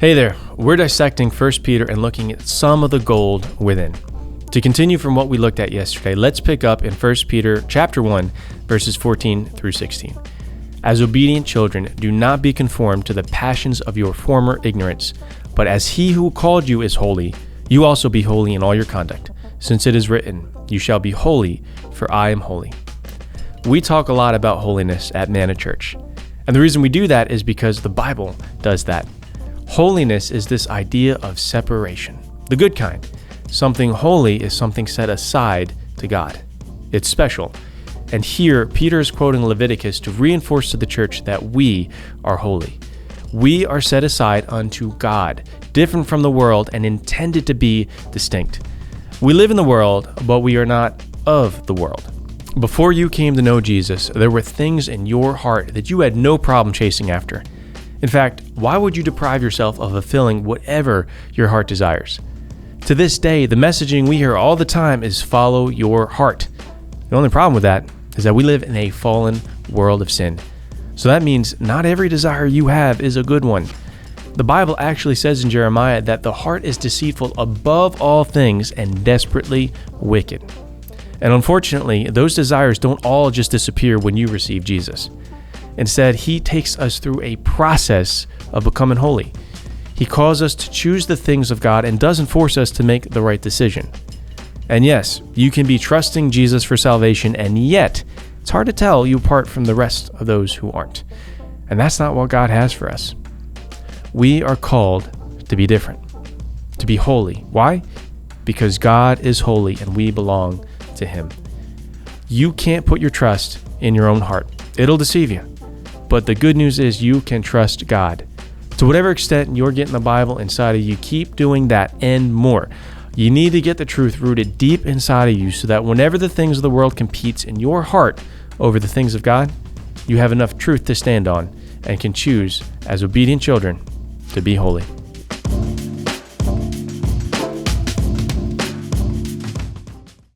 Hey there, we're dissecting 1 Peter and looking at some of the gold within. To continue from what we looked at yesterday, let's pick up in 1 Peter chapter 1, verses 14 through 16. As obedient children, do not be conformed to the passions of your former ignorance, but as he who called you is holy, you also be holy in all your conduct, since it is written, you shall be holy, for I am holy. We talk a lot about holiness at Manna Church, and the reason we do that is because the Bible does that. Holiness is this idea of separation, the good kind. Something holy is something set aside to God. It's special. And here, Peter is quoting Leviticus to reinforce to the church that we are holy. We are set aside unto God, different from the world and intended to be distinct. We live in the world, but we are not of the world. Before you came to know Jesus, there were things in your heart that you had no problem chasing after. In fact, why would you deprive yourself of fulfilling whatever your heart desires? To this day, the messaging we hear all the time is follow your heart. The only problem with that is that we live in a fallen world of sin. So that means not every desire you have is a good one. The Bible actually says in Jeremiah that the heart is deceitful above all things and desperately wicked. And unfortunately, those desires don't all just disappear when you receive Jesus. Instead, he takes us through a process of becoming holy. He calls us to choose the things of God and doesn't force us to make the right decision. And yes, you can be trusting Jesus for salvation, and yet it's hard to tell you apart from the rest of those who aren't. And that's not what God has for us. We are called to be different, to be holy. Why? Because God is holy and we belong to him. You can't put your trust in your own heart. It'll deceive you. But the good news is you can trust God. To whatever extent you're getting the Bible inside of you, keep doing that and more. You need to get the truth rooted deep inside of you so that whenever the things of the world competes in your heart over the things of God, you have enough truth to stand on and can choose, as obedient children, to be holy.